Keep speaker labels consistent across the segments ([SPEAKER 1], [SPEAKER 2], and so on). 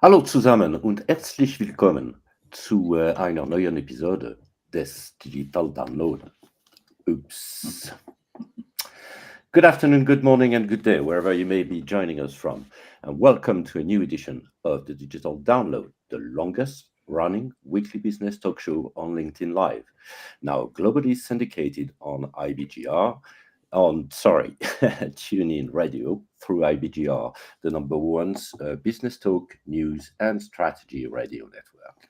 [SPEAKER 1] Hallo zusammen und herzlich willkommen zu einer neuen Episode des Digital Download. Oops. Good afternoon, good morning, and good day, wherever you may be joining us from. And welcome to a new edition of the Digital Download, the longest running weekly business talk show on LinkedIn Live. Now globally syndicated on IBGR, TuneIn Radio through IBGR, the number one business talk, news, and strategy radio network.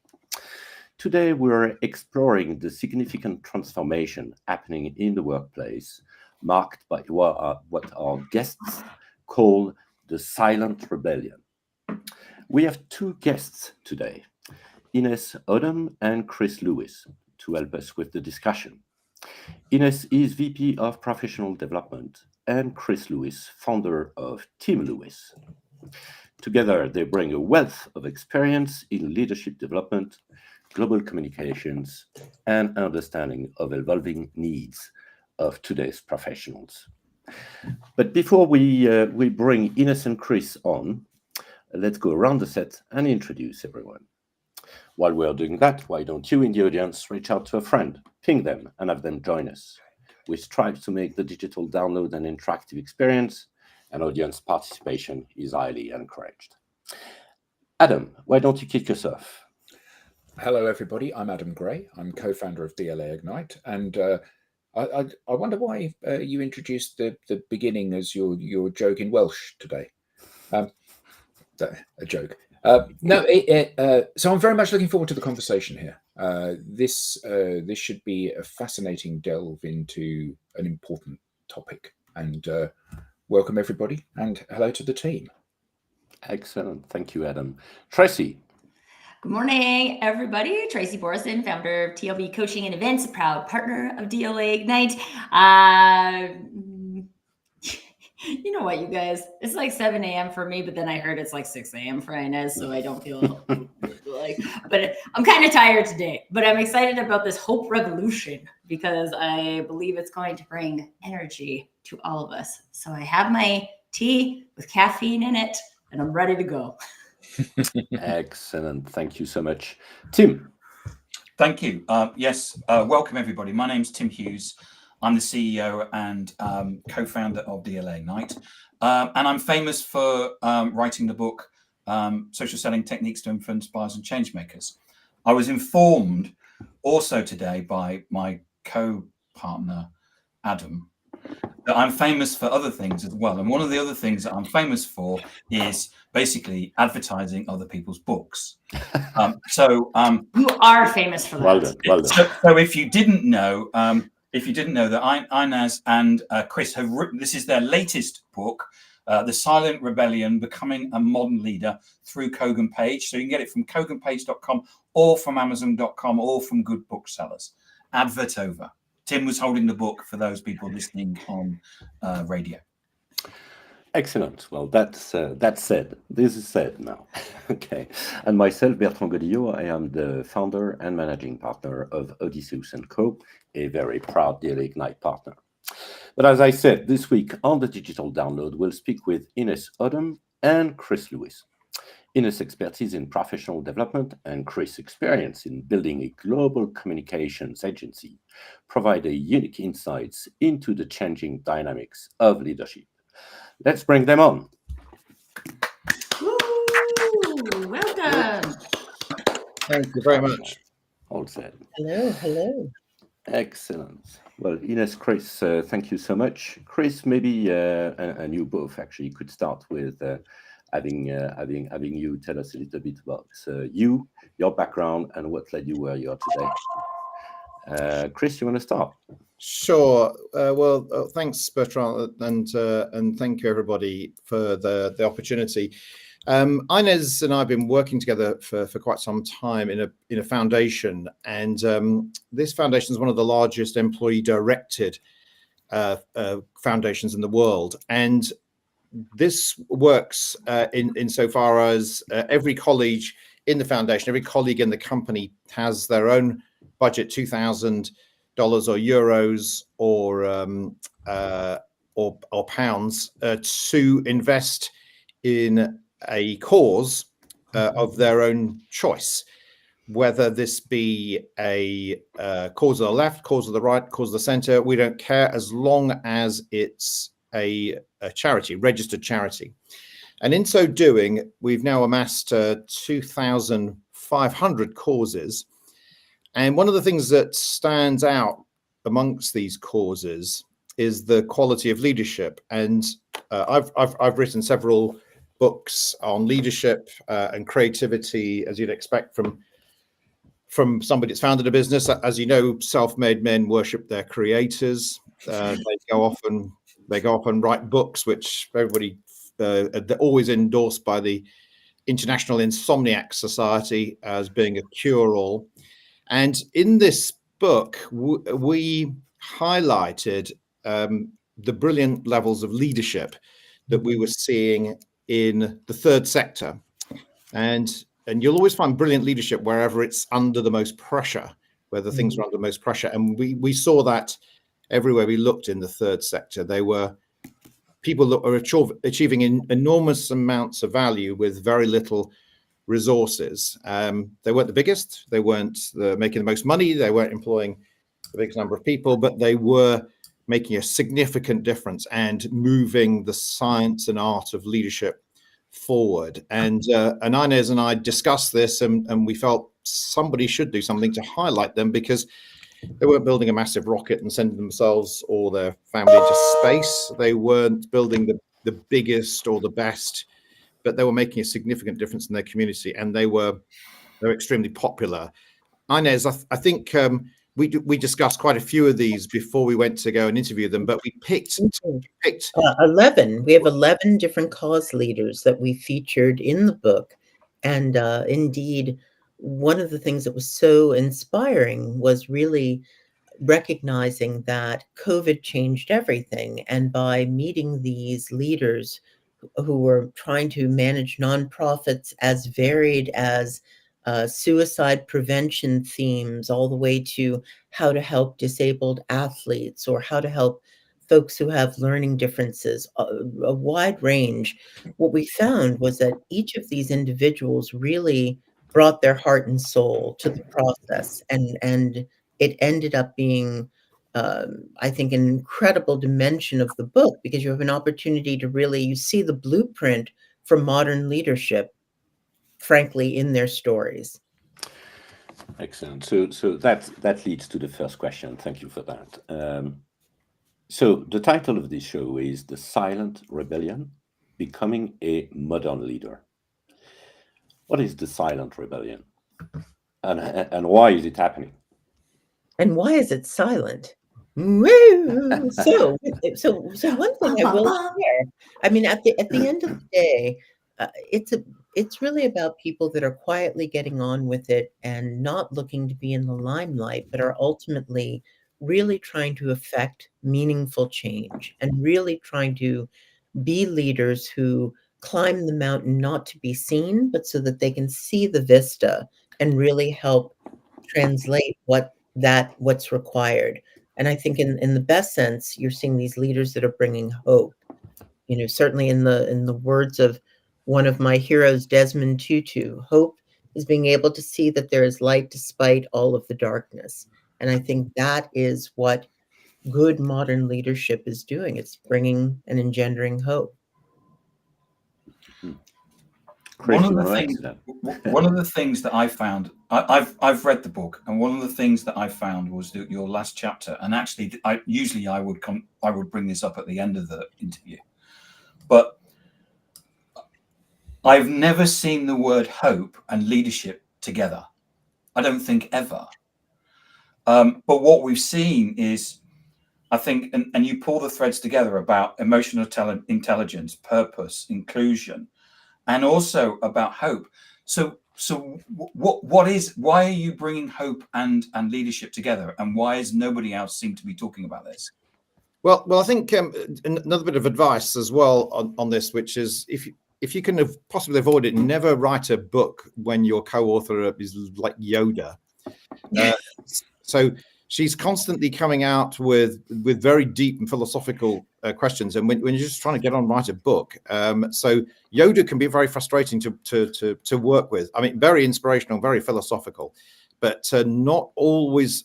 [SPEAKER 1] Today, we're exploring the significant transformation happening in the workplace, marked by what our guests call the silent rebellion. We have two guests today, Ines Odom and Chris Lewis, to help us with the discussion. Ines is VP of Professional Development and Chris Lewis, founder of Team Lewis. Together, they bring a wealth of experience in leadership development, global communications, and understanding of evolving needs of today's professionals. But before we bring Ines and Chris on, let's go around the set and introduce everyone. While we're doing that, why don't you in the audience reach out to a friend, ping them, and have them join us? We strive to make the digital download an interactive experience, and audience participation is highly encouraged. Adam, why don't you kick us off?
[SPEAKER 2] Hello, everybody. I'm Adam Gray. I'm co-founder of DLA Ignite, and I wonder why you introduced the beginning as your joke in Welsh today. A joke. So I'm very much looking forward to the conversation here. This should be a fascinating delve into an important topic. And welcome everybody, and hello to the team.
[SPEAKER 1] Excellent, thank you, Adam. Tracy.
[SPEAKER 3] Good morning, everybody. Tracy Borison, founder of TLB Coaching and Events, a proud partner of DLA Ignite. You know what, you guys? It's like 7 a.m. for me, but then I heard it's like 6 a.m. for Inez, so I don't feel like. But I'm kind of tired today. But I'm excited about this Hope Revolution because I believe it's going to bring energy to all of us. So I have my tea with caffeine in it, and I'm ready to go.
[SPEAKER 1] Excellent. Thank you so much. Tim.
[SPEAKER 4] Thank you. Yes, welcome everybody. My name's Tim Hughes. I'm the CEO and co-founder of DLA Ignite. And I'm famous for writing the book, Social Selling Techniques to Influence Buyers and Changemakers. I was informed also today by my co-partner, Adam, that I'm famous for other things as well. And one of the other things that I'm famous for is basically advertising other people's books.
[SPEAKER 3] You are famous for that.
[SPEAKER 1] Well done.
[SPEAKER 4] So if you didn't know that Inez and Chris have written, this is their latest book, The Silent Rebellion, Becoming a Modern Leader, through Kogan Page. So you can get it from koganpage.com or from amazon.com or from good booksellers. Advert over. Tim was holding the book for those people listening on radio.
[SPEAKER 1] Excellent. Well, that's said. This is said now. Okay. And myself, Bertrand Godillot, I am the founder and managing partner of Odysseus & Co., a very proud DLA Ignite partner. But as I said, this week on the Digital Download, we'll speak with Ines Odom and Chris Lewis. Ines' expertise in professional development and Chris' experience in building a global communications agency provide a unique insights into the changing dynamics of leadership. Let's bring them on.
[SPEAKER 3] Woo! Welcome.
[SPEAKER 2] Thank you very much.
[SPEAKER 1] All said.
[SPEAKER 5] Hello.
[SPEAKER 1] Excellent. Well, Ines, Chris, thank you so much. Chris, maybe and you both actually could start with having you tell us a little bit about you, your background, and what led you where you are today. Chris, you want to start?
[SPEAKER 2] Sure. Thanks, Bertrand, and thank you everybody for the opportunity. Inez and I have been working together for quite some time in a foundation, and this foundation is one of the largest employee-directed foundations in the world. And this works insofar as every colleague in the foundation, every colleague in the company has their own budget, $2,000 or euros or pounds to invest in a cause of their own choice, whether this be a cause of the left, cause of the right, cause of the center. We don't care as long as it's a charity, registered charity. And in so doing, we've now amassed 2,500 causes. And one of the things that stands out amongst these causes is the quality of leadership. And I've written several books on leadership and creativity, as you'd expect from somebody that's founded a business. As you know, self-made men worship their creators. They go off and write books, which everybody they're always endorsed by the International Insomniac Society as being a cure-all. And in this book, we highlighted the brilliant levels of leadership that we were seeing in the third sector. And you'll always find brilliant leadership wherever it's under the most pressure, where the things are under the most pressure. And we saw that everywhere we looked in the third sector. They were people that were achieving enormous amounts of value with very little resources. They weren't the biggest, they weren't making the most money, they weren't employing the biggest number of people, but they were making a significant difference and moving the science and art of leadership forward. And Inez and I discussed this, and we felt somebody should do something to highlight them, because they weren't building a massive rocket and sending themselves or their family into space. They weren't building the biggest or the best, but they were making a significant difference in their community, and they're extremely popular. Inez, I think we discussed quite a few of these before we went to go and interview them, but we picked
[SPEAKER 5] 11. We have 11 different cause leaders that we featured in the book. And indeed, one of the things that was so inspiring was really recognizing that COVID changed everything. And by meeting these leaders who were trying to manage nonprofits as varied as suicide prevention themes, all the way to how to help disabled athletes or how to help folks who have learning differences, a wide range. What we found was that each of these individuals really brought their heart and soul to the process, and it ended up being, I think, an incredible dimension of the book, because you have an opportunity to you see the blueprint for modern leadership, frankly, in their stories.
[SPEAKER 1] Excellent. So that leads to the first question. Thank you for that. So the title of this show is The Silent Rebellion, Becoming a Modern Leader. What is the silent rebellion, and why is it happening?
[SPEAKER 5] And why is it silent? Woo! So one thing I will share. I mean, at the end of the day, it's really about people that are quietly getting on with it and not looking to be in the limelight, but are ultimately really trying to affect meaningful change and really trying to be leaders who climb the mountain not to be seen, but so that they can see the vista and really help translate what's required. And I think in the best sense, you're seeing these leaders that are bringing hope. You know, certainly in the words of one of my heroes, Desmond Tutu, hope is being able to see that there is light despite all of the darkness. And I think that is what good modern leadership is doing. It's bringing and engendering hope.
[SPEAKER 4] One of the things that I found, I've read the book, and one of the things that I found was your last chapter. And actually, I would bring this up at the end of the interview, but I've never seen the word hope and leadership together. I don't think ever. But what we've seen is, I think, and you pull the threads together about emotional intelligence, purpose, inclusion, and also about hope. So why are you bringing hope and leadership together, and why is nobody else seem to be talking about this?
[SPEAKER 2] Well, I think another bit of advice as well on this, which is if you can possibly avoid it, never write a book when your co-author is like Yoda. So
[SPEAKER 6] she's constantly coming out with very deep and philosophical questions. And when you're just trying to get on and write a book, so Yoda can be very frustrating to work with. I mean, very inspirational, very philosophical, but not always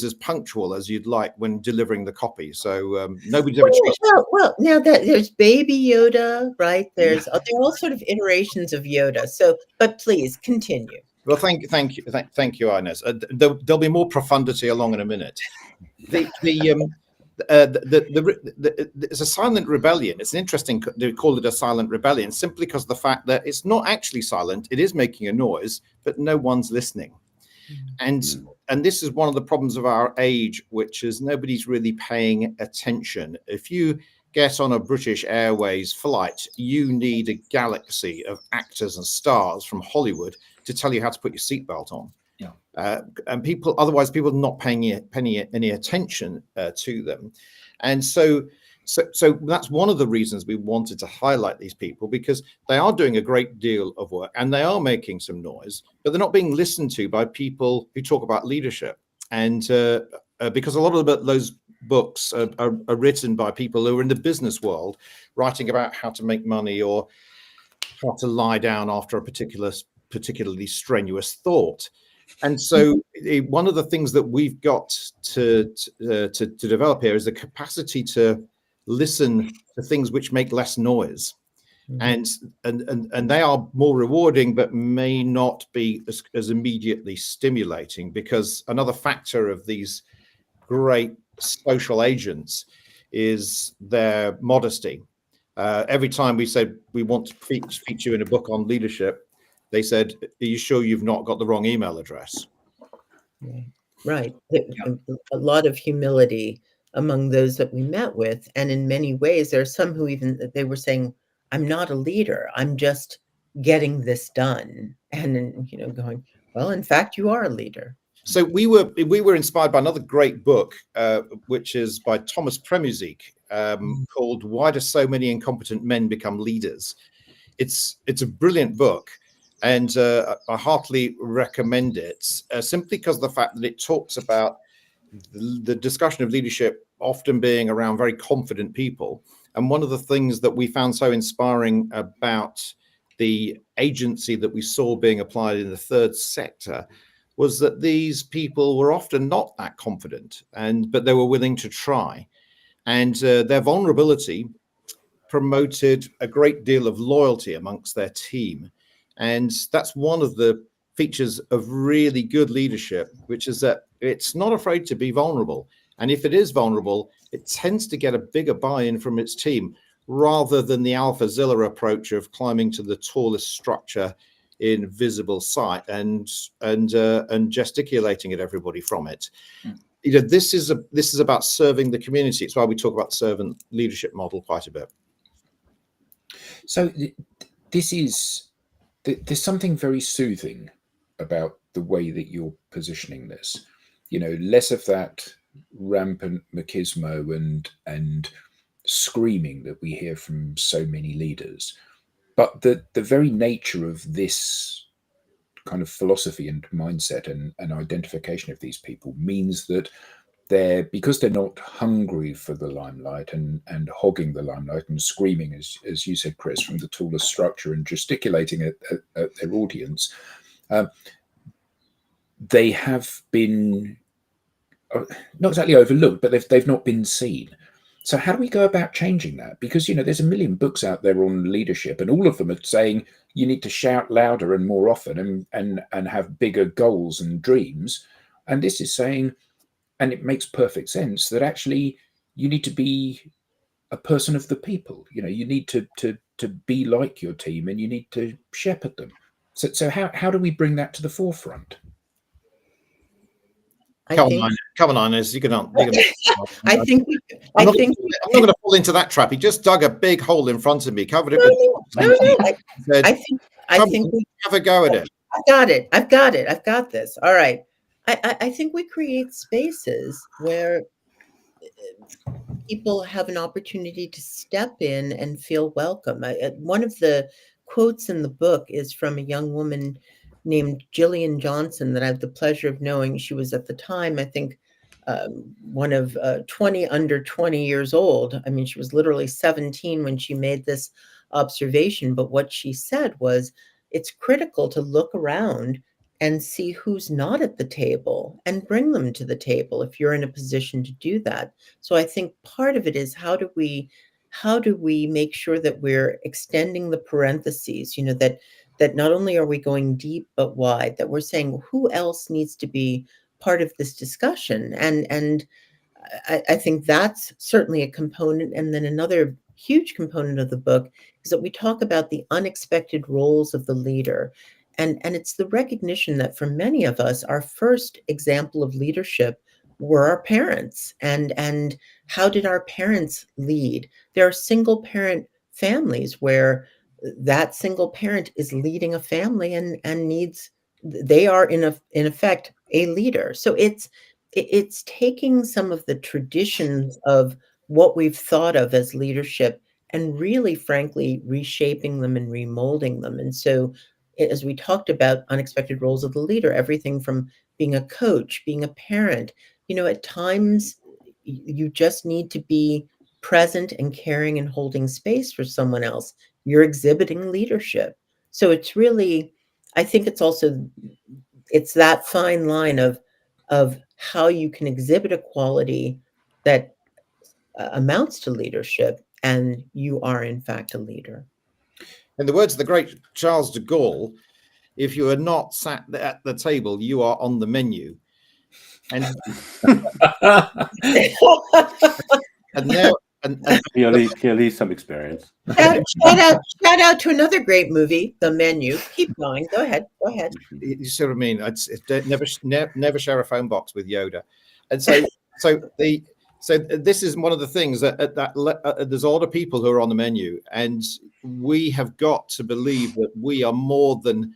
[SPEAKER 6] as punctual as you'd like when delivering the copy. So nobody's ever chased.
[SPEAKER 5] Well, now that there's Baby Yoda, right? There are all sort of iterations of Yoda. So, but please continue.
[SPEAKER 6] Well, thank you, Inez. There'll be more profundity along in a minute. It's a silent rebellion. It's interesting to call it a silent rebellion simply because of the fact that it's not actually silent. It is making a noise, but no one's listening. And this is one of the problems of our age, which is nobody's really paying attention. If you get on a British Airways flight, you need a galaxy of actors and stars from Hollywood to tell you how to put your seatbelt on. Yeah. And people are not paying any attention to them. And so that's one of the reasons we wanted to highlight these people, because they are doing a great deal of work and they are making some noise, but they're not being listened to by people who talk about leadership. And because a lot of those books are written by people who are in the business world, writing about how to make money or how to lie down after a particularly strenuous thought. And so one of the things that we've got to develop here is the capacity to listen to things which make less noise. And they are more rewarding, but may not be as immediately stimulating, because another factor of these great social agents is their modesty. Every time we said we want to feature you in a book on leadership, they said, "Are you sure you've not got the wrong email address?"
[SPEAKER 5] Right. A lot of humility among those that we met with. And in many ways, there are some who they were saying, "I'm not a leader. I'm just getting this done." And then, going, well, in fact, you are a leader.
[SPEAKER 6] So we were inspired by another great book, which is by Thomas Premuzic, called "Why Do So Many Incompetent Men Become Leaders?" It's a brilliant book, and I heartily recommend it, simply because of the fact that it talks about the discussion of leadership often being around very confident people. And one of the things that we found so inspiring about the agency that we saw being applied in the third sector was that these people were often not that confident, but they were willing to try. And their vulnerability promoted a great deal of loyalty amongst their team. And that's one of the features of really good leadership, which is that it's not afraid to be vulnerable. And if it is vulnerable, it tends to get a bigger buy-in from its team, rather than the AlphaZilla approach of climbing to the tallest structure in visible sight and gesticulating at everybody from it. This is about serving the community. It's why we talk about servant leadership model quite a bit.
[SPEAKER 2] So there's something very soothing about the way that you're positioning this. Less of that rampant machismo and screaming that we hear from so many leaders, but the very nature of this kind of philosophy and mindset and identification of these people means that because they're not hungry for the limelight and hogging the limelight and screaming, as you said, Chris, from the tallest structure and gesticulating at their audience, they have been not exactly overlooked, but they've not been seen. So how do we go about changing that? Because there's a million books out there on leadership, and all of them are saying you need to shout louder and more often and have bigger goals and dreams. And this is saying, and it makes perfect sense, that actually you need to be a person of the people. You need to be like your team, and you need to shepherd them. So how do we bring that to the forefront?
[SPEAKER 6] Come on, Inez, you can.
[SPEAKER 5] I think
[SPEAKER 6] I'm not going to fall into that trap. He just dug a big hole in front of me, covered it with.
[SPEAKER 5] No. I think we
[SPEAKER 6] have a go at it.
[SPEAKER 5] I've got it. I've got this. All right. I think we create spaces where people have an opportunity to step in and feel welcome. One of the quotes in the book is from a young woman named Jillian Johnson that I have the pleasure of knowing. She was at the time, I think, one of 20 under 20 years old. I mean, she was literally 17 when she made this observation. But what she said was, it's critical to look around and see who's not at the table and bring them to the table if you're in a position to do that. So I think part of it is, how do we make sure that we're extending the parentheses, that not only are we going deep but wide, that we're saying who else needs to be part of this discussion. And I think that's certainly a component. And then another huge component of the book is that we talk about the unexpected roles of the leader. And it's the recognition that for many of us, our first example of leadership were our parents. And how did our parents lead? There are single parent families where that single parent is leading a family and they are in effect a leader. So it's taking some of the traditions of what we've thought of as leadership and really, frankly, reshaping them and remolding them. And so, as we talked about unexpected roles of the leader, everything from being a coach, being a parent, at times you just need to be present and caring and holding space for someone else. You're exhibiting leadership. So it's really, I think it's that fine line of how you can exhibit a quality that amounts to leadership, and you are in fact a leader.
[SPEAKER 6] In the words of the great Charles de Gaulle, if you are not sat at the table, you are on the menu. And
[SPEAKER 1] clearly some experience.
[SPEAKER 5] Shout out to another great movie, The Menu. Keep going. Go ahead.
[SPEAKER 6] You see what I mean? It's never share a phone box with Yoda. And so this is one of the things that there's a lot of people who are on the menu, and we have got to believe that we are more than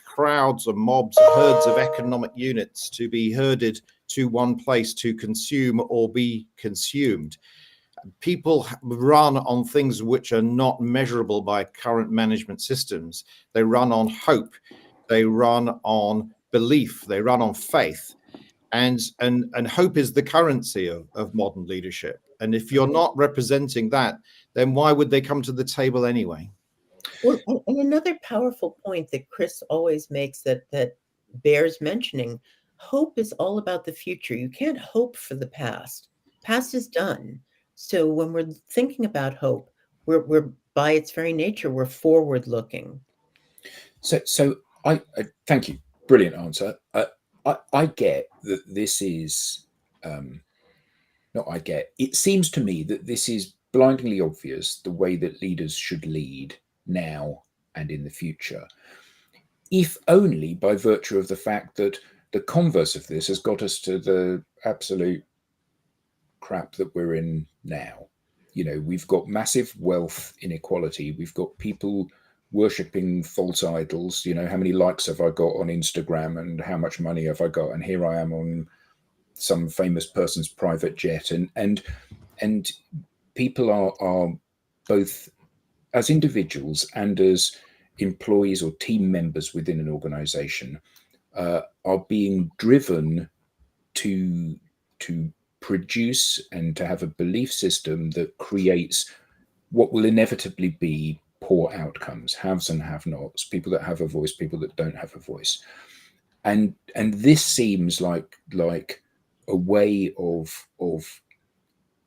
[SPEAKER 6] crowds or mobs, herds of economic units to be herded to one place to consume or be consumed. People run on things which are not measurable by current management systems. They run on hope. They run on belief. They run on faith. And hope is the currency of modern leadership. And if you're not representing that, then why would they come to the table anyway?
[SPEAKER 5] Well, and another powerful point that Chris always makes that bears mentioning, hope is all about the future. You can't hope for the past. Past is done. So when we're thinking about hope, we're by its very nature, we're forward looking.
[SPEAKER 2] So I thank you. Brilliant answer. I get that this is it seems to me that this is blindingly obvious, the way that leaders should lead now and in the future, if only by virtue of the fact that the converse of this has got us to the absolute crap that we're in now. We've got massive wealth inequality. We've got people worshipping false idols. How many likes have I got on Instagram and how much money have I got? And here I am on some famous person's private jet. And people are both as individuals and as employees or team members within an organization are being driven to produce and to have a belief system that creates what will inevitably be poor outcomes, haves and have-nots, people that have a voice, people that don't have a voice. And this seems like a way of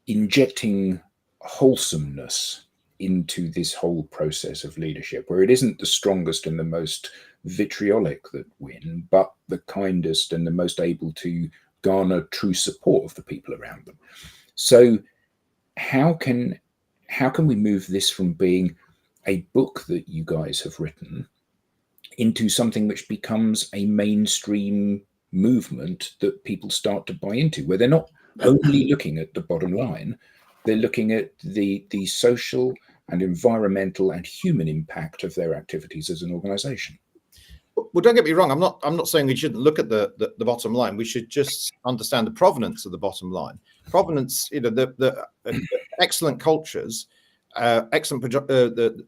[SPEAKER 2] injecting wholesomeness into this whole process of leadership, where it isn't the strongest and the most vitriolic that win, but the kindest and the most able to garner true support of the people around them. So how can we move this from being a book that you guys have written into something which becomes a mainstream movement that people start to buy into, where they're not only looking at the bottom line, they're looking at the social and environmental and human impact of their activities as an organization?
[SPEAKER 6] Well, don't get me wrong. I'm not saying we shouldn't look at the bottom line. We should just understand the provenance of the bottom line. Provenance, the excellent cultures, the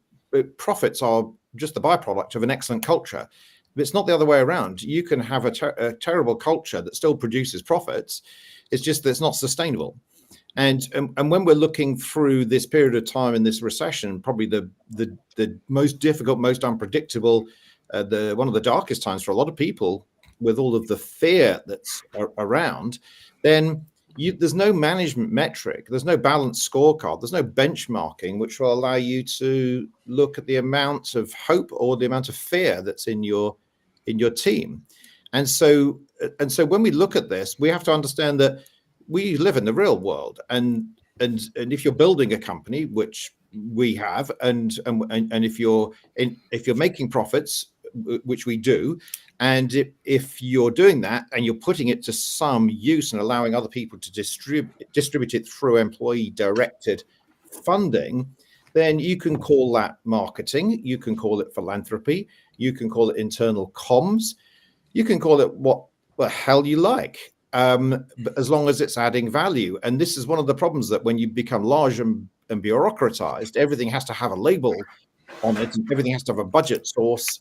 [SPEAKER 6] profits are just the byproduct of an excellent culture. it's not the other way around. You can have a terrible culture that still produces profits. It's just that it's not sustainable. And when we're looking through this period of time in this recession, probably the most difficult, most unpredictable, one of the darkest times for a lot of people, with all of the fear that's around, then there's no management metric, there's no balanced scorecard, there's no benchmarking which will allow you to look at the amount of hope or the amount of fear that's in your team. And so when we look at this, we have to understand that we live in the real world, and if you're building a company, which we have, and if you're making profits, which we do, and if you're doing that and you're putting it to some use and allowing other people to distribute it through employee directed funding, then you can call that marketing, you can call it philanthropy, you can call it internal comms, you can call it what the hell you like, but as long as it's adding value. And this is one of the problems, that when you become large and bureaucratized, everything has to have a label on it, and everything has to have a budget source,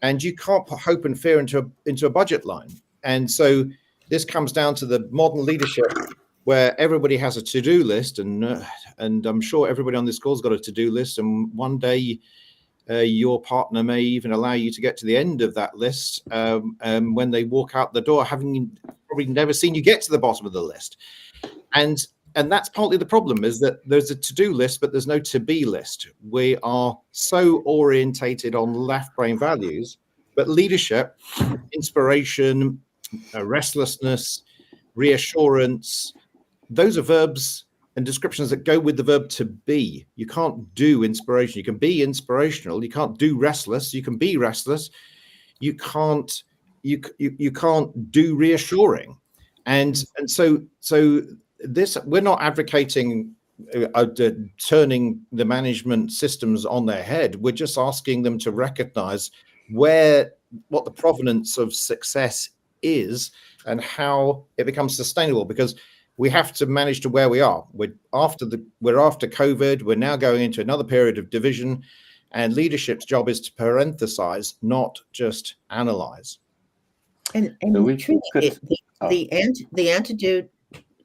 [SPEAKER 6] and you can't put hope and fear into a budget line. And so this comes down to the modern leadership, where everybody has a to-do list, and I'm sure everybody on this call's got a to-do list, and one day your partner may even allow you to get to the end of that list when they walk out the door, having probably never seen you get to the bottom of the list. And that's partly the problem, is that there's a to-do list, but there's no to-be list. We are so orientated on left brain values, but leadership, inspiration, restlessness, reassurance, those are verbs and descriptions that go with the verb to be. You can't do inspiration. You can be inspirational. You can't do restless. You can be restless. You can't do reassuring. And so this, we're not advocating turning the management systems on their head. We're just asking them to recognize what the provenance of success is and how it becomes sustainable, because we have to manage to where we are. We're after COVID. We're now going into another period of division, and leadership's job is to parenthesize, not just analyze.
[SPEAKER 5] And the antidote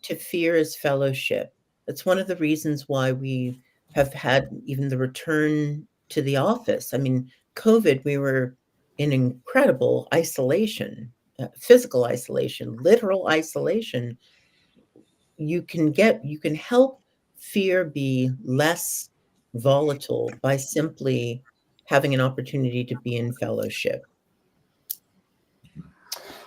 [SPEAKER 5] to fear is fellowship. That's one of the reasons why we have had even the return to the office. I mean, COVID, we were in incredible isolation, physical isolation, literal isolation. You can help fear be less volatile by simply having an opportunity to be in fellowship.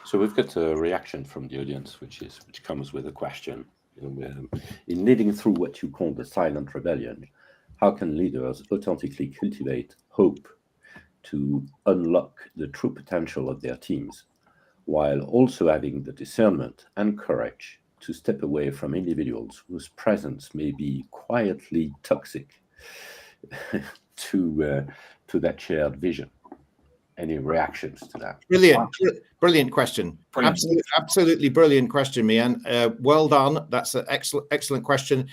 [SPEAKER 1] So we've got a reaction from the audience, which comes with a question. In leading through what you call the silent rebellion, how can leaders authentically cultivate hope to unlock the true potential of their teams, while also having the discernment and courage to step away from individuals whose presence may be quietly toxic to that shared vision? Any reactions to that?
[SPEAKER 6] Brilliant question.
[SPEAKER 4] Brilliant.
[SPEAKER 6] Absolutely brilliant question, Mian. Well done. That's an excellent question.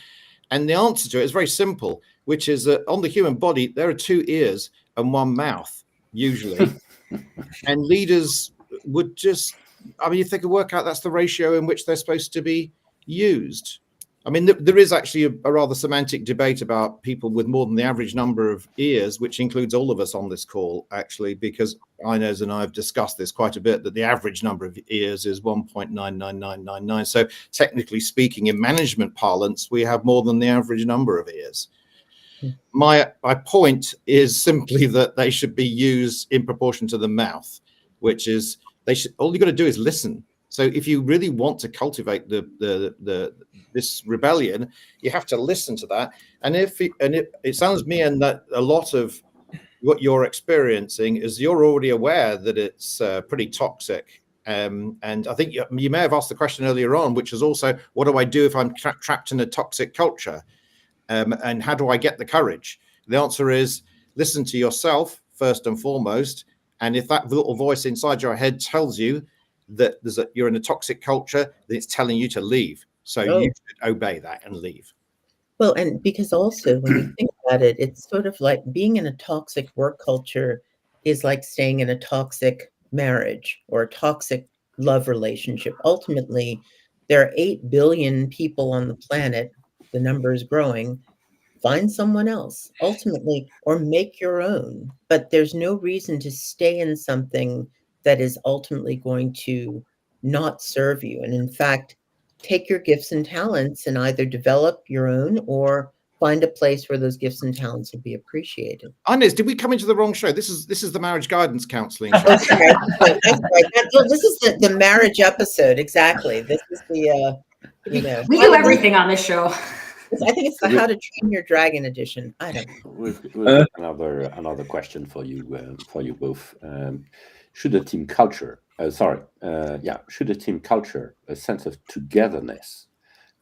[SPEAKER 6] And the answer to it is very simple, which is that on the human body, there are 2 ears and 1 mouth, usually. And leaders would just, if they could work out that's the ratio in which they're supposed to be used. I mean, there is actually a rather semantic debate about people with more than the average number of ears, which includes all of us on this call, actually, because Inez and I have discussed this quite a bit, that the average number of ears is 1.99999. So technically speaking, in management parlance, we have more than the average number of ears. My point is simply that they should be used in proportion to the mouth, which is all you got to do is listen. So if you really want to cultivate this rebellion, you have to listen to that. And it sounds to me, and that a lot of what you're experiencing is you're already aware that it's pretty toxic. And I think you may have asked the question earlier on, which is also, what do I do if I'm trapped in a toxic culture? And how do I get the courage? The answer is listen to yourself first and foremost. And if that little voice inside your head tells you that you're in a toxic culture, then it's telling you to leave. So you should obey that and leave.
[SPEAKER 5] Well, and because also when you think about it, it's sort of like being in a toxic work culture is like staying in a toxic marriage or a toxic love relationship. Ultimately, there are 8 billion people on the planet. The number is growing. Find someone else, ultimately, or make your own. But there's no reason to stay in something that is ultimately going to not serve you. And in fact, take your gifts and talents and either develop your own or find a place where those gifts and talents will be appreciated.
[SPEAKER 6] Inez, did we come into the wrong show? This is the marriage guidance counselling show.
[SPEAKER 5] Oh, sorry. I'm sorry. This is the marriage episode. Exactly. This is the,
[SPEAKER 3] We do everything on this show.
[SPEAKER 5] I think it's the How to Train Your Dragon edition. I don't know.
[SPEAKER 1] We've got another question for you both. Should a team culture, should a team culture, a sense of togetherness,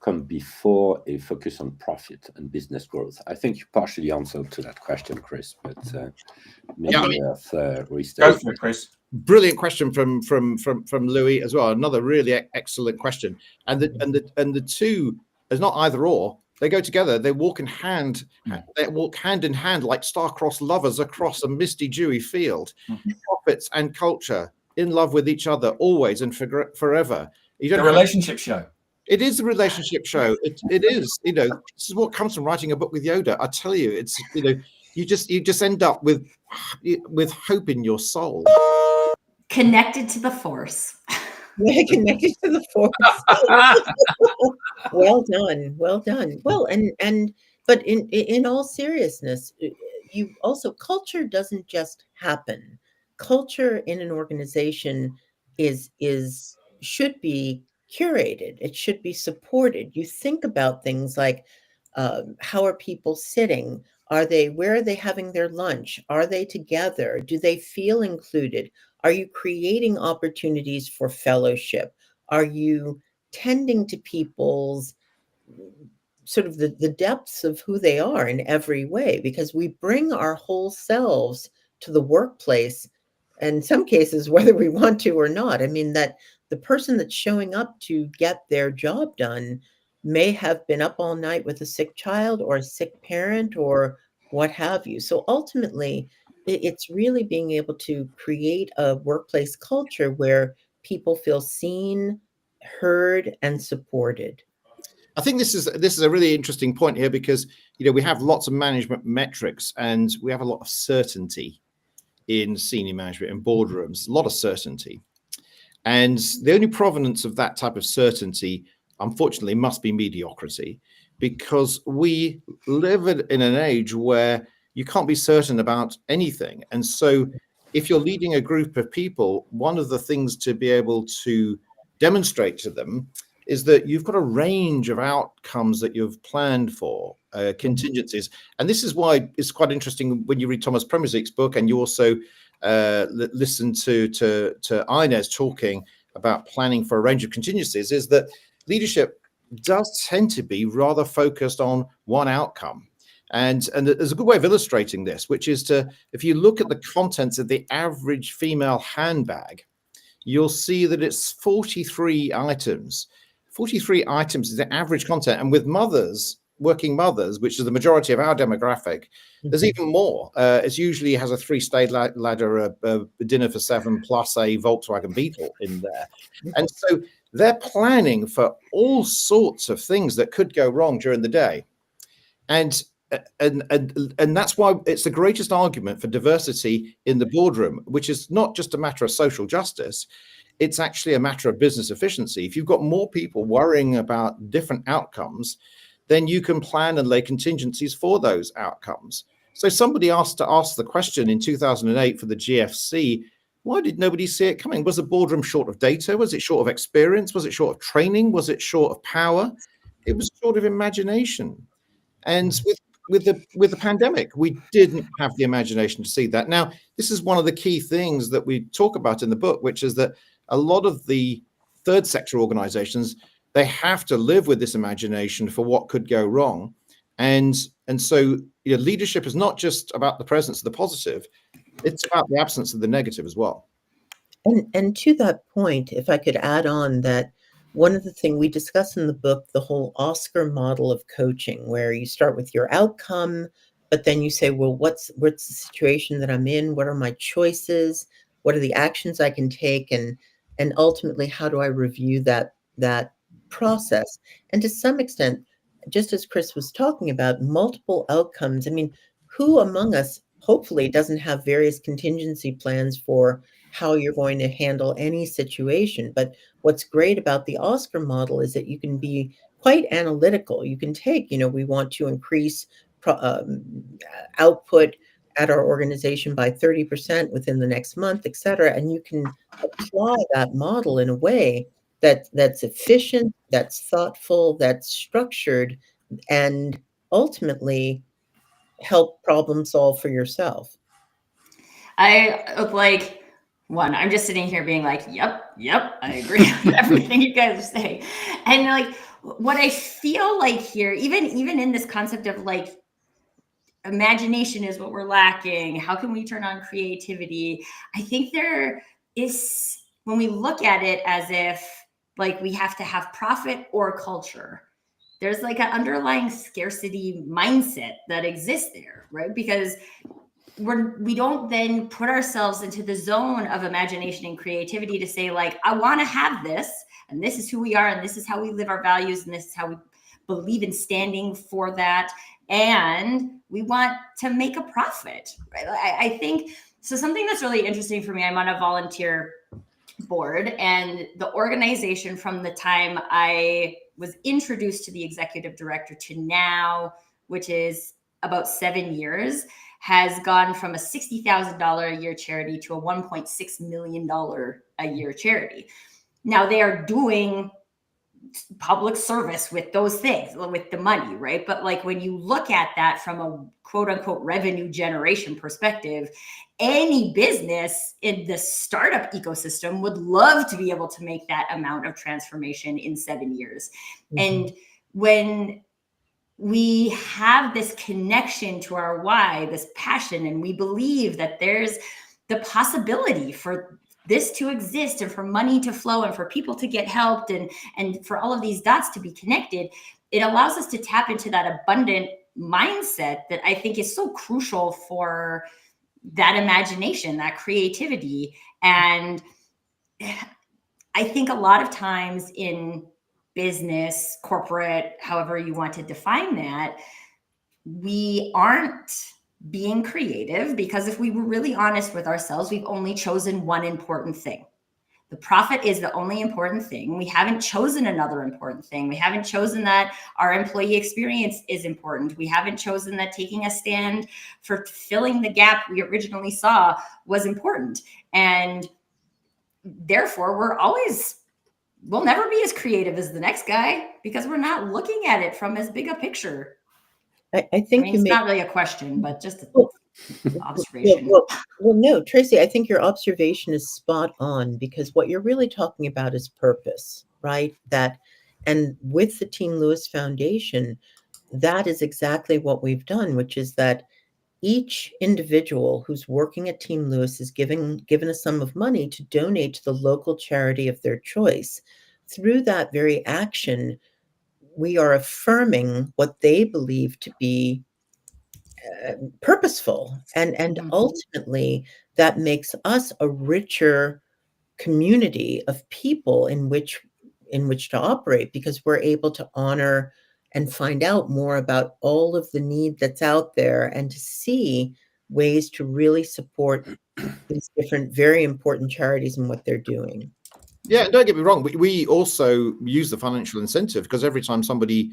[SPEAKER 1] come before a focus on profit and business growth? I think you partially answered to that question, Chris, but maybe restate.
[SPEAKER 4] Go for it, Chris.
[SPEAKER 6] Brilliant question from Louis as well. Another really excellent question. And the two is not either or. They go together. They walk hand in hand like star-crossed lovers across a misty, dewy field. Profits and culture in love with each other always and forever. You don't
[SPEAKER 4] The relationship show.
[SPEAKER 6] It is a relationship show. It is. This is what comes from writing a book with Yoda. I tell you, it's you just end up with hope in your soul.
[SPEAKER 3] Connected to the Force.
[SPEAKER 5] Connected to the Force. Well done. Well, but in all seriousness, you also, culture doesn't just happen. Culture in an organization should be curated. It should be supported. You think about things like how are people sitting? Where are they having their lunch? Are they together? Do they feel included? Are you creating opportunities for fellowship? Are you tending to people's sort of the depths of who they are in every way? Because we bring our whole selves to the workplace, and in some cases, whether we want to or not. I mean, that the person that's showing up to get their job done may have been up all night with a sick child or a sick parent or what have you. So ultimately, it's really being able to create a workplace culture where people feel seen, heard, and supported.
[SPEAKER 6] I think this is a really interesting point here because we have lots of management metrics and we have a lot of certainty in senior management and boardrooms, a lot of certainty. And the only provenance of that type of certainty, unfortunately, must be mediocrity, because we live in an age where you can't be certain about anything. And so if you're leading a group of people, one of the things to be able to demonstrate to them is that you've got a range of outcomes that you've planned for, contingencies. And this is why it's quite interesting when you read Thomas Premyslik's book and you also listen to Inez talking about planning for a range of contingencies, is that leadership does tend to be rather focused on one outcome. And there's a good way of illustrating this, which is if you look at the contents of the average female handbag, you'll see that it's 43 items. 43 items is the average content. And with working mothers, which is the majority of our demographic, there's even more. It usually has a 3-stage ladder, a dinner for 7 plus a Volkswagen Beetle in there. And so they're planning for all sorts of things that could go wrong during the day. And that's why it's the greatest argument for diversity in the boardroom, which is not just a matter of social justice. It's actually a matter of business efficiency. If you've got more people worrying about different outcomes, then you can plan and lay contingencies for those outcomes. So somebody asked the question in 2008 for the GFC, why did nobody see it coming? Was the boardroom short of data? Was it short of experience? Was it short of training? Was it short of power? It was short of imagination. And with the pandemic, we didn't have the imagination to see that. Now, this is one of the key things that we talk about in the book, which is that a lot of the third sector organizations, they have to live with this imagination for what could go wrong. And so leadership is not just about the presence of the positive, it's about the absence of the negative as well.
[SPEAKER 5] And to that point, if I could add on that, one of the things we discuss in the book, the whole Oscar model of coaching, where you start with your outcome, but then you say, well, what's the situation that I'm in? What are my choices? what are the actions I can take, and ultimately how do I review that process. And to some extent, just as Chris was talking about, multiple outcomes. I mean, who among us hopefully doesn't have various contingency plans for how you're going to handle any situation? But what's great about the Oscar model is that you can be quite analytical. You can take, we want to increase output at our organization by 30% within the next month, et cetera. And you can apply that model in a way that's efficient, that's thoughtful, that's structured, and ultimately help problem solve for yourself.
[SPEAKER 3] I'm just sitting here being like, yep, I agree with everything you guys are saying. And like, what I feel like here, even in this concept of like, imagination is what we're lacking. How can we turn on creativity? I think there is, when we look at it as if like we have to have profit or culture, there's like an underlying scarcity mindset that exists there, right? Because we don't then put ourselves into the zone of imagination and creativity to say like, I want to have this, and this is who we are, and this is how we live our values, and this is how we believe in standing for that, and we want to make a profit, right? I think so. Something that's really interesting for me, I'm on a volunteer board, and the organization from the time I was introduced to the executive director to now, which is about 7 years, has gone from a $60,000 a year charity to a $1.6 million a year charity. Now they are doing public service with those things, with the money, right? But like when you look at that from a quote unquote revenue generation perspective, any business in the startup ecosystem would love to be able to make that amount of transformation in 7 years. Mm-hmm. And when we have this connection to our why, this passion, and we believe that there's the possibility for this to exist and for money to flow and for people to get helped and for all of these dots to be connected, it allows us to tap into that abundant mindset that I think is so crucial for that imagination, that creativity. And I think a lot of times in business, corporate, however you want to define that, we aren't being creative because if we were really honest with ourselves, we've only chosen one important thing. The profit is the only important thing. We haven't chosen another important thing. We haven't chosen that our employee experience is important. We haven't chosen that taking a stand for filling the gap we originally saw was important. And therefore, we'll never be as creative as the next guy because we're not looking at it from as big a picture.
[SPEAKER 5] I think
[SPEAKER 3] it's not really a question, but just an observation.
[SPEAKER 5] Well, no, Tracy, I think your observation is spot on because what you're really talking about is purpose, right? And with the Team Lewis Foundation, that is exactly what we've done, which is that each individual who's working at Team Lewis is given a sum of money to donate to the local charity of their choice. Through that very action, we are affirming what they believe to be purposeful. And ultimately, that makes us a richer community of people in which to operate because we're able to honor and find out more about all of the need that's out there and to see ways to really support these different, very important charities and what they're doing.
[SPEAKER 6] Yeah, don't get me wrong. We also use the financial incentive because every time somebody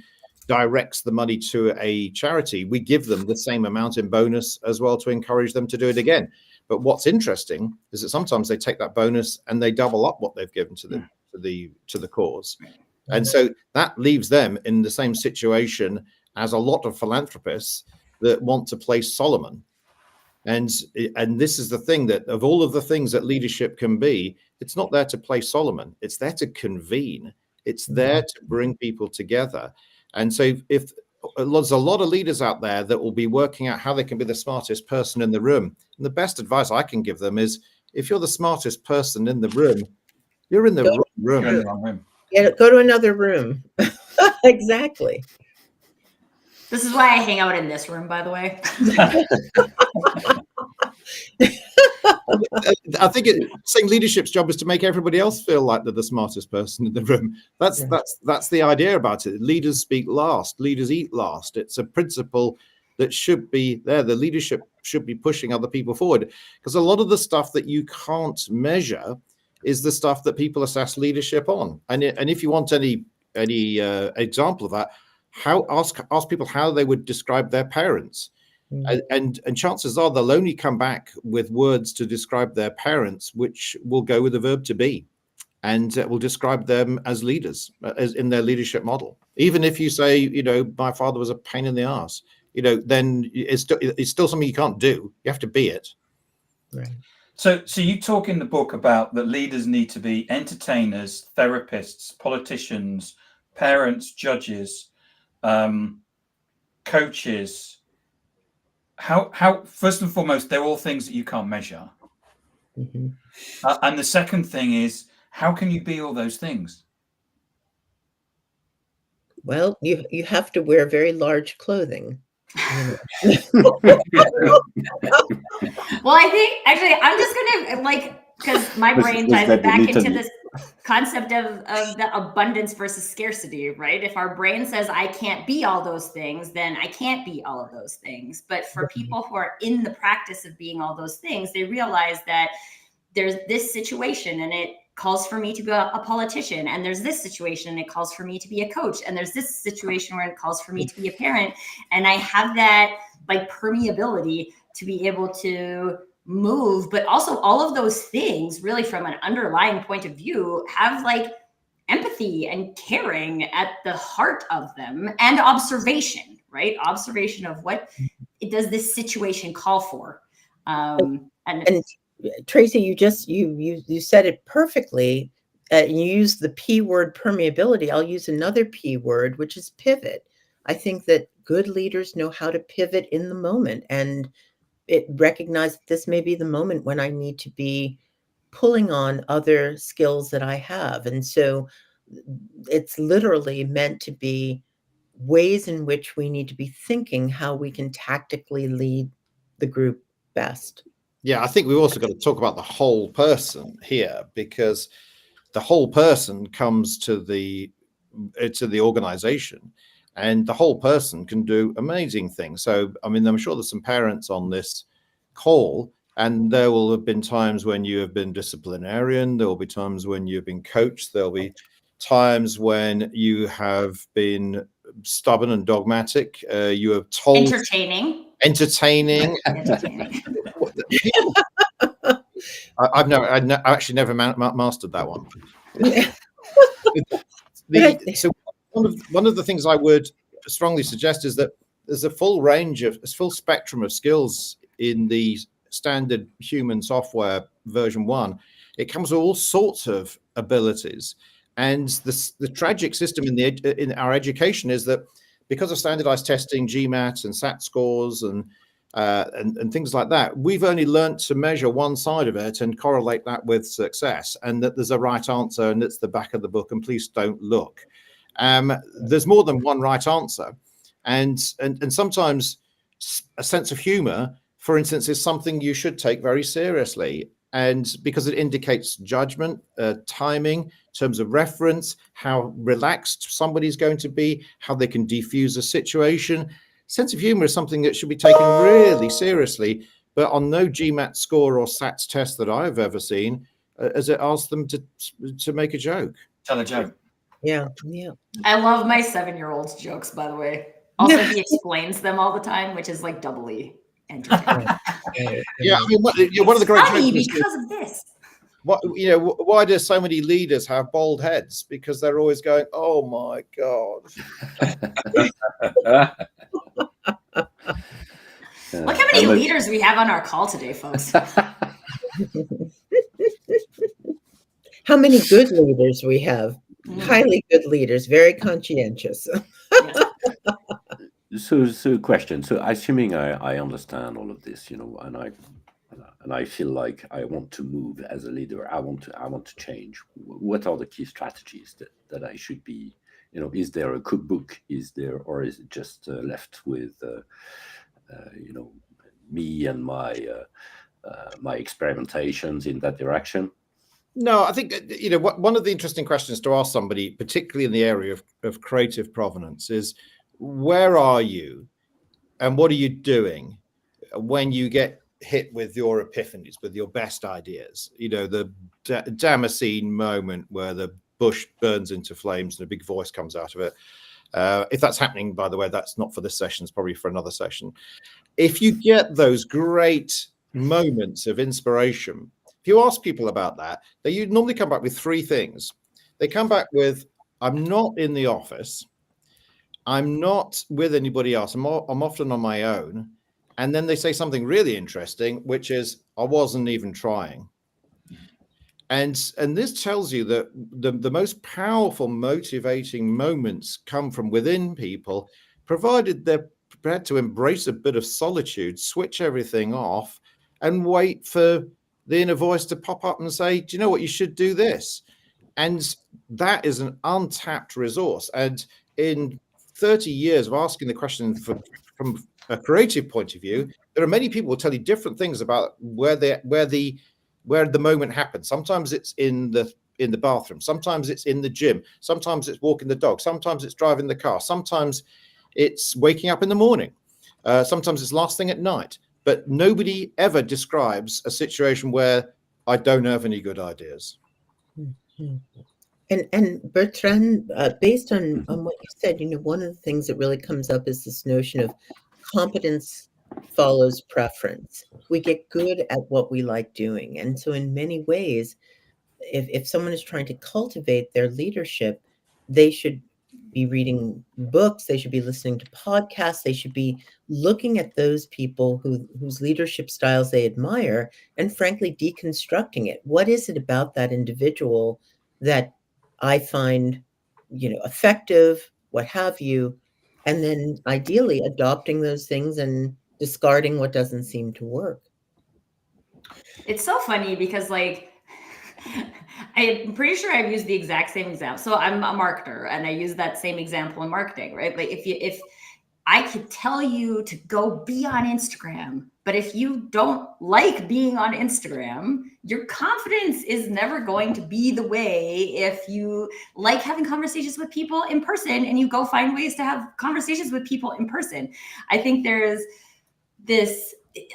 [SPEAKER 6] directs the money to a charity, we give them the same amount in bonus as well to encourage them to do it again. But what's interesting is that sometimes they take that bonus and they double up what they've given to the cause. And so that leaves them in the same situation as a lot of philanthropists that want to place Solomon. And this is the thing that of all of the things that leadership can be, it's not there to play Solomon. It's there to convene. It's there to bring people together. And so if there's a lot of leaders out there that will be working out how they can be the smartest person in the room. And the best advice I can give them is if you're the smartest person in the room, you're in the wrong room.
[SPEAKER 5] Yeah, go to another room. Exactly.
[SPEAKER 3] This is why I hang out in this room, by the way.
[SPEAKER 6] I think saying leadership's job is to make everybody else feel like they're the smartest person in the room. That's the idea about it. Leaders speak last. Leaders eat last. It's a principle that should be there. The leadership should be pushing other people forward, because a lot of the stuff that you can't measure is the stuff that people assess leadership on. And if you want any example of that, ask people how they would describe their parents. And chances are they'll only come back with words to describe their parents, which will go with the verb to be, and will describe them as leaders, as in their leadership model. Even if you say, my father was a pain in the ass, then it's still something you can't do. You have to be it.
[SPEAKER 5] Right.
[SPEAKER 4] So you talk in the book about that leaders need to be entertainers, therapists, politicians, parents, judges, coaches. How first and foremost, they're all things that you can't measure.
[SPEAKER 5] Mm-hmm.
[SPEAKER 4] And the second thing is, how can you be all those things?
[SPEAKER 5] Well, you have to wear very large clothing.
[SPEAKER 3] Well, I think actually I'm just gonna because my brain ties it back into this concept of the abundance versus scarcity, right? If our brain says I can't be all those things, then I can't be all of those things. But for people who are in the practice of being all those things, they realize that there's this situation and it calls for me to be a politician, and there's this situation and it calls for me to be a coach, and there's this situation where it calls for me to be a parent, and I have that permeability to be able to move. But also all of those things really from an underlying point of view have empathy and caring at the heart of them, and observation, right? Observation of what does this situation call for. And
[SPEAKER 5] Tracy, you said it perfectly. You used the P word, permeability. I'll use another P word, which is pivot. I think that good leaders know how to pivot in the moment, and recognize that this may be the moment when I need to be pulling on other skills that I have. And so it's literally meant to be ways in which we need to be thinking how we can tactically lead the group best.
[SPEAKER 6] Yeah, I think we've also got to talk about the whole person here, because the whole person comes to the organization, and the whole person can do amazing things. So, I mean, I'm sure there's some parents on this call, and there will have been times when you have been disciplinarian. There will be times when you've been coached. There'll be times when you have been stubborn and dogmatic. You have told
[SPEAKER 3] entertaining.
[SPEAKER 6] Entertaining. I've actually never mastered that one. So one of the things I would strongly suggest is that there's a full spectrum of skills in the standard human software version 1. It comes with all sorts of abilities, and the tragic system in our education is that because of standardized testing, GMAT and SAT scores and things like that, we've only learnt to measure one side of it and correlate that with success, and that there's a right answer and it's the back of the book and please don't look. There's more than one right answer, and sometimes a sense of humor, for instance, is something you should take very seriously, and because it indicates judgment, timing, in terms of reference, how relaxed somebody's going to be, how they can defuse a situation. Sense of humor is something that should be taken really seriously, but on no GMAT score or SATs test that I've ever seen has it asked them to make a joke.
[SPEAKER 4] Tell a joke.
[SPEAKER 5] Yeah.
[SPEAKER 3] I love my 7-year-old's jokes, by the way. Also, he explains them all the time, which is doubly entertaining.
[SPEAKER 6] Yeah, I mean, one of the great
[SPEAKER 3] funny
[SPEAKER 6] jokes
[SPEAKER 3] because of this.
[SPEAKER 6] Why do so many leaders have bald heads? Because they're always going, "Oh my God."
[SPEAKER 3] Look how many leaders we have on our call today, folks.
[SPEAKER 5] How many good leaders we have. Highly good leaders, very conscientious.
[SPEAKER 1] So question. So assuming I understand all of this, and I feel like I want to move as a leader, I want to change. What are the key strategies that I should be? Is there a cookbook? Or is it just left with me and my my experimentations in that direction?
[SPEAKER 6] No, I think one of the interesting questions to ask somebody, particularly in the area of creative provenance, is where are you, and what are you doing when you get hit with your epiphanies, with your best ideas? The Damascene moment where the bush burns into flames and a big voice comes out of it. If that's happening, by the way, that's not for this session. It's probably for another session. If you get those great moments of inspiration, if you ask people about that, they normally come back with three things. They come back with, I'm not in the office, I'm not with anybody else, I'm often on my own. And then they say something really interesting, which is, I wasn't even trying. And this tells you that the most powerful motivating moments come from within people, provided they're prepared to embrace a bit of solitude, switch everything off, and wait for the inner voice to pop up and say, do you know what, you should do this. And that is an untapped resource. And in 30 years of asking the question from a creative point of view, there are many people who will tell you different things about where the moment happens. Sometimes it's in the bathroom, sometimes it's in the gym, sometimes it's walking the dog, sometimes it's driving the car, sometimes it's waking up in the morning, sometimes it's last thing at night. But nobody ever describes a situation where I don't have any good ideas.
[SPEAKER 5] Mm-hmm. And Bertrand, based on what you said, one of the things that really comes up is this notion of competence follows preference. We get good at what we like doing. And so in many ways, if someone is trying to cultivate their leadership, they should be reading books, they should be listening to podcasts, they should be looking at those people whose leadership styles they admire, and frankly, deconstructing it. What is it about that individual that I find, effective, what have you, and then ideally adopting those things and discarding what doesn't seem to work.
[SPEAKER 3] It's so funny because I'm pretty sure I've used the exact same example. So I'm a marketer and I use that same example in marketing, right? Like if I could tell you to go be on Instagram, but if you don't like being on Instagram, your confidence is never going to be the way if you like having conversations with people in person and you go find ways to have conversations with people in person. I think there's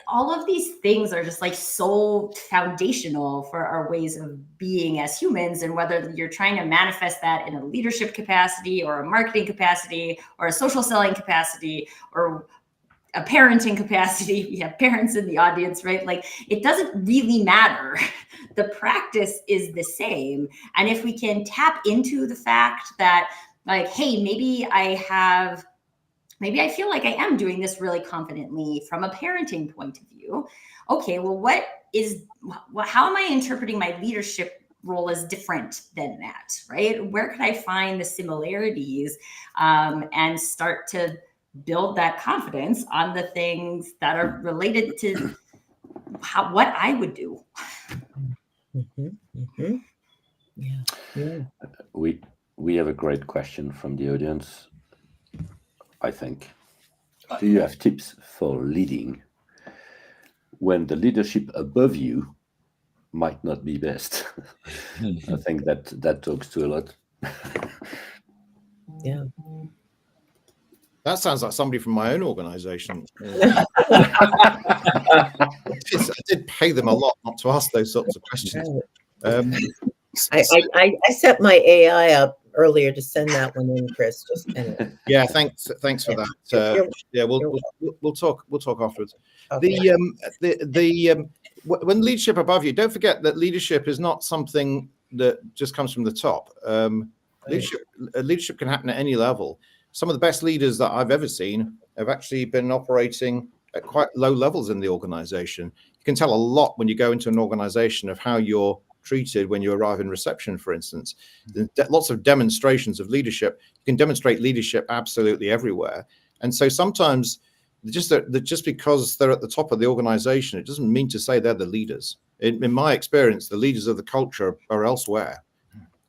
[SPEAKER 3] all of these things are just so foundational for our ways of being as humans, and whether you're trying to manifest that in a leadership capacity or a marketing capacity or a social selling capacity or a parenting capacity. We have parents in the audience, right? It doesn't really matter. The practice is the same. And if we can tap into the fact that hey, maybe I feel like I am doing this really confidently from a parenting point of view. Okay, well, how am I interpreting my leadership role as different than that, right? Where could I find the similarities and start to build that confidence on the things that are related to what I would do?
[SPEAKER 5] Mm-hmm, mm-hmm. Yeah.
[SPEAKER 1] We have a great question from the audience, I think. Do you have tips for leading when the leadership above you might not be best? I think that talks to a lot.
[SPEAKER 5] Yeah.
[SPEAKER 6] That sounds like somebody from my own organization. I did pay them a lot not to ask those sorts of questions.
[SPEAKER 5] I set my AI up earlier to send that one in, Chris. Just anyway.
[SPEAKER 6] Yeah, thanks for that. We'll talk afterwards. Okay. When leadership above you, don't forget that leadership is not something that just comes from the top. Leadership can happen at any level. Some of the best leaders that I've ever seen have actually been operating at quite low levels in the organization. You can tell a lot when you go into an organization of how you're treated when you arrive in reception, for instance. There's lots of demonstrations of leadership. You can demonstrate leadership absolutely everywhere. And so sometimes just because they're at the top of the organization, it doesn't mean to say they're the leaders. In my experience, the leaders of the culture are elsewhere.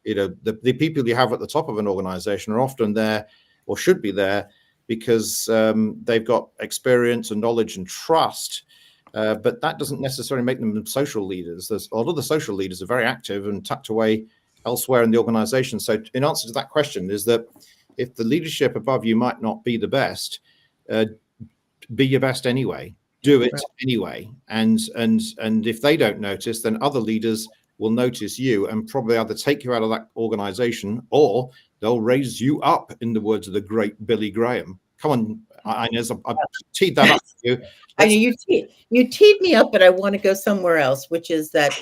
[SPEAKER 6] The people you have at the top of an organization are often there, or should be there, because they've got experience and knowledge and trust But that doesn't necessarily make them social leaders. A lot of the social leaders are very active and tucked away elsewhere in the organization. So in answer to that question is that if the leadership above you might not be the best, be your best anyway. Do it anyway. And if they don't notice, then other leaders will notice you and probably either take you out of that organization or they'll raise you up, in the words of the great Billy Graham. Come on, Inez, I've teed that up for you.
[SPEAKER 5] I know you teed me up, but I want to go somewhere else, which is that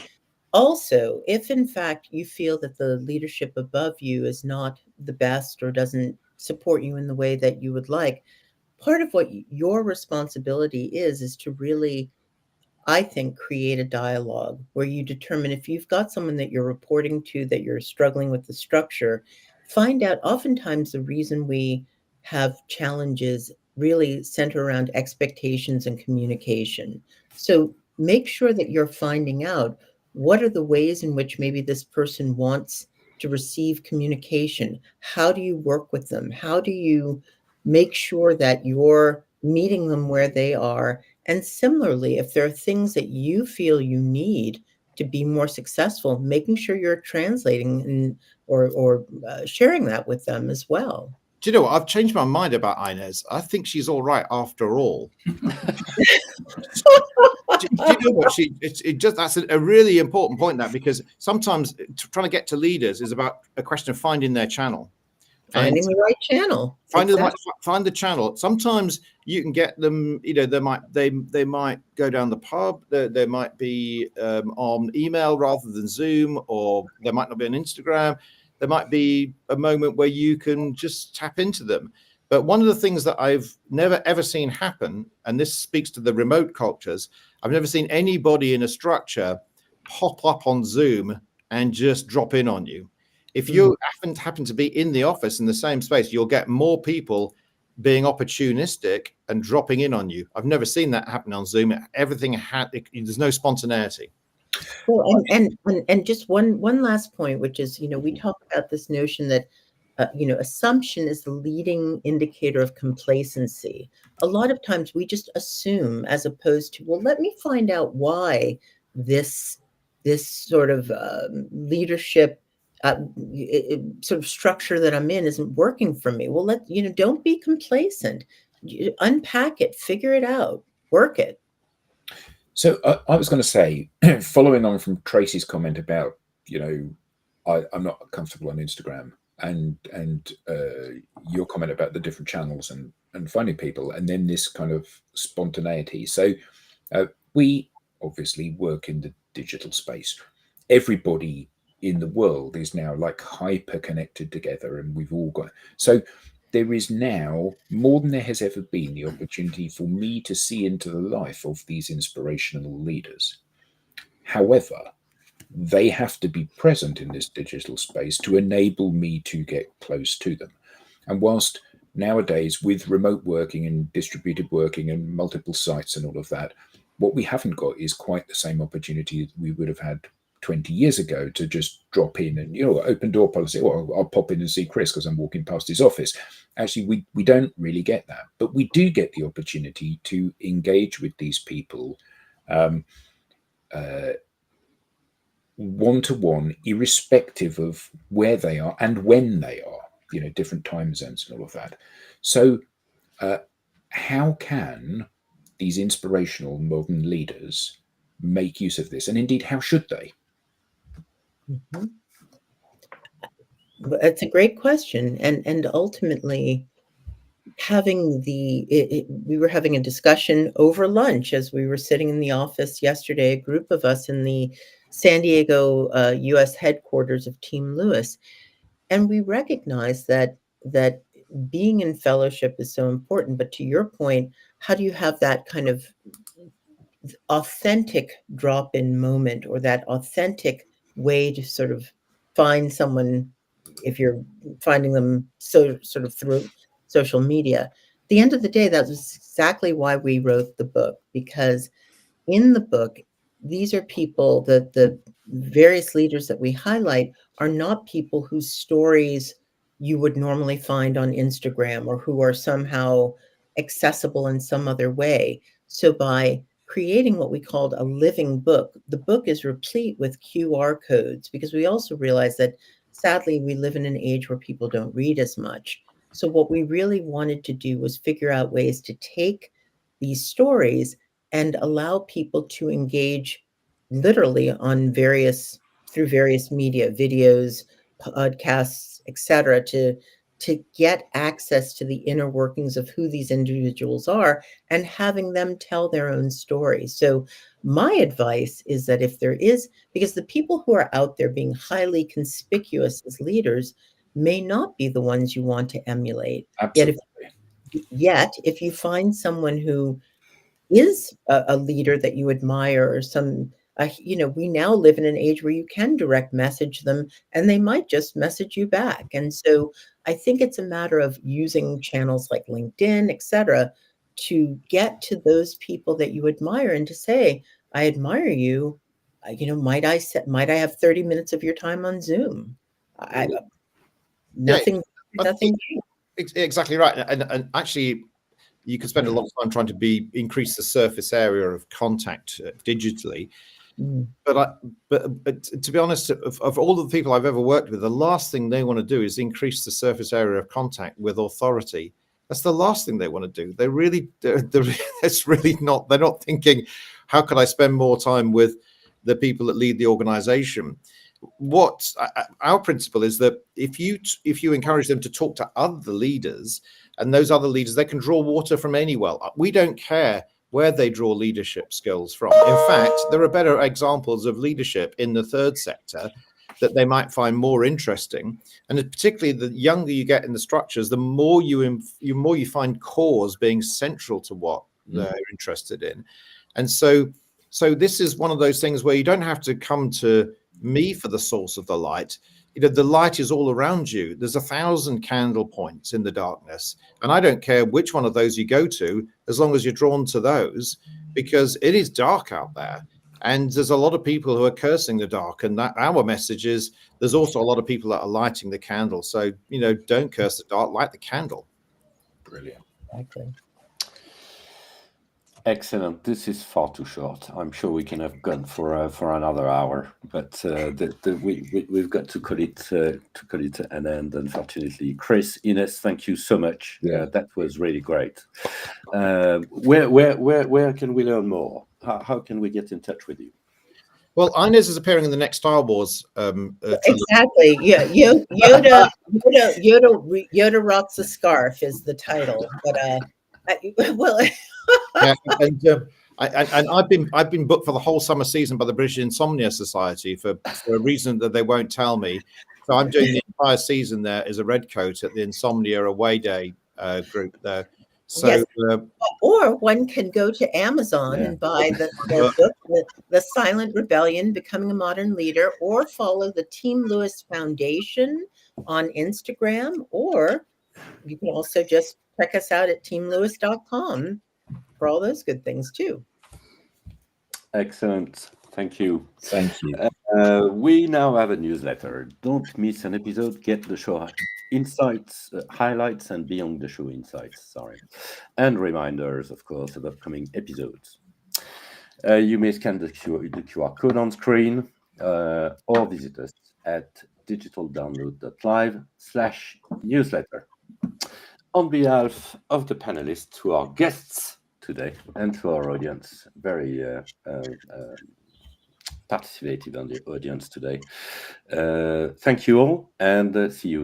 [SPEAKER 5] also, if in fact you feel that the leadership above you is not the best or doesn't support you in the way that you would like, part of what your responsibility is to really, I think, create a dialogue where you determine if you've got someone that you're reporting to that you're struggling with the structure, find out. Oftentimes the reason we have challenges really center around expectations and communication. So make sure that you're finding out what are the ways in which maybe this person wants to receive communication. How do you work with them? How do you make sure that you're meeting them where they are? And similarly, if there are things that you feel you need to be more successful, making sure you're translating and or sharing that with them as well.
[SPEAKER 6] Do you know what? I've changed my mind about Inez. I think she's all right after all. Do you know what? That's a really important point, that, because sometimes trying to get to leaders is about a question of finding their channel.
[SPEAKER 5] Finding the right channel.
[SPEAKER 6] Find the channel. Sometimes you can get them, they might go down the pub, they might be on email rather than Zoom, or there might not be on Instagram. There might be a moment where you can just tap into them. But one of the things that I've never, ever seen happen, and this speaks to the remote cultures, I've never seen anybody in a structure pop up on Zoom and just drop in on you. If you happen to be in the office in the same space, you'll get more people being opportunistic and dropping in on you. I've never seen that happen on Zoom. There's no spontaneity.
[SPEAKER 5] Well, and just one last point, which is, we talk about this notion that, assumption is the leading indicator of complacency. A lot of times we just assume, as opposed to, well, let me find out why this sort of leadership sort of structure that I'm in isn't working for me. Well, don't be complacent. Unpack it, figure it out, work it.
[SPEAKER 2] So I was going to say, following on from Tracy's comment about, I'm not comfortable on Instagram, and your comment about the different channels and finding people, and then this kind of spontaneity. So we obviously work in the digital space. Everybody in the world is now like hyper connected together, and we've all got, so there is now more than there has ever been the opportunity for me to see into the life of these inspirational leaders. However, they have to be present in this digital space to enable me to get close to them. And whilst nowadays with remote working and distributed working and multiple sites and all of that, what we haven't got is quite the same opportunity that we would have had 20 years ago to just drop in and, open door policy, or I'll pop in and see Chris because I'm walking past his office. Actually, we don't really get that, but we do get the opportunity to engage with these people one-to-one, irrespective of where they are and when they are, different time zones and all of that. So how can these inspirational modern leaders make use of this? And indeed, how should they?
[SPEAKER 5] Mm-hmm. That's a great question. And ultimately, we were having a discussion over lunch as we were sitting in the office yesterday, a group of us in the San Diego U.S. headquarters of Team Lewis. And we recognized that being in fellowship is so important. But to your point, how do you have that kind of authentic drop-in moment, or that authentic way to sort of find someone if you're finding them so sort of through social media? At the end of the day, that was exactly why we wrote the book, because in the book, these are people that the various leaders that we highlight are not people whose stories you would normally find on Instagram or who are somehow accessible in some other way. So by creating what we called a living book. The book is replete with QR codes because we also realize that sadly we live in an age where people don't read as much. So what we really wanted to do was figure out ways to take these stories and allow people to engage literally on through various media, videos, podcasts, etc., to get access to the inner workings of who these individuals are and having them tell their own stories. So my advice is that if there is, because the people who are out there being highly conspicuous as leaders may not be the ones you want to emulate.
[SPEAKER 2] Absolutely.
[SPEAKER 5] Yet if you find someone who is a leader that you admire, or we now live in an age where you can direct message them and they might just message you back. And so I think it's a matter of using channels like LinkedIn, etc., to get to those people that you admire and to say, I admire you. Might I have 30 minutes of your time on Zoom? Nothing.
[SPEAKER 6] Exactly right. And actually, you can spend a lot of time trying to increase the surface area of contact digitally. But to be honest, of all the people I've ever worked with, the last thing they want to do is increase the surface area of contact with authority. That's the last thing they want to do. It's really not. They're not thinking, how can I spend more time with the people that lead the organization? What our principle is that if you encourage them to talk to other leaders, and those other leaders, they can draw water from any well. We don't care where they draw leadership skills from. In fact, there are better examples of leadership in the third sector that they might find more interesting. And particularly the younger you get in the structures, the more you find cause being central to what they're interested in. And so this is one of those things where you don't have to come to me for the source of the light. The light is all around you. There's 1,000 candle points in the darkness. And I don't care which one of those you go to, as long as you're drawn to those, because it is dark out there. And there's a lot of people who are cursing the dark. And that our message is there's also a lot of people that are lighting the candle. So, don't curse the dark, light the candle.
[SPEAKER 2] Brilliant.
[SPEAKER 5] Exactly.
[SPEAKER 1] Excellent. This is far too short. I'm sure we can have gone for another hour, but we've got to call it an end. Unfortunately, Chris, Ines, thank you so much.
[SPEAKER 2] Yeah.
[SPEAKER 1] That was really great. Where can we learn more? How can we get in touch with you?
[SPEAKER 6] Well, Inez is appearing in the next Star Wars.
[SPEAKER 5] Exactly. Yeah. Yoda rocks a scarf is the title, but
[SPEAKER 6] yeah, and I've been booked for the whole summer season by the British Insomnia Society for a reason that they won't tell me. So I'm doing the entire season there as a redcoat at the Insomnia Away Day group there. So,
[SPEAKER 5] yes. Or one can go to Amazon and buy the book, The Silent Rebellion: Becoming a Modern Leader, or follow the Team Lewis Foundation on Instagram, or you can also just check us out at teamlewis.com for all those good things too.
[SPEAKER 1] Excellent. Thank you.
[SPEAKER 2] Thank you.
[SPEAKER 1] We now have a newsletter. Don't miss an episode. Get the show insights, highlights, and beyond the show insights. And reminders, of course, of upcoming episodes. You may scan the QR code on screen or visit us at digitaldownload.live/newsletter. On behalf of the panelists who are guests today and to our audience, very participated on the audience today. Thank you all, and see you.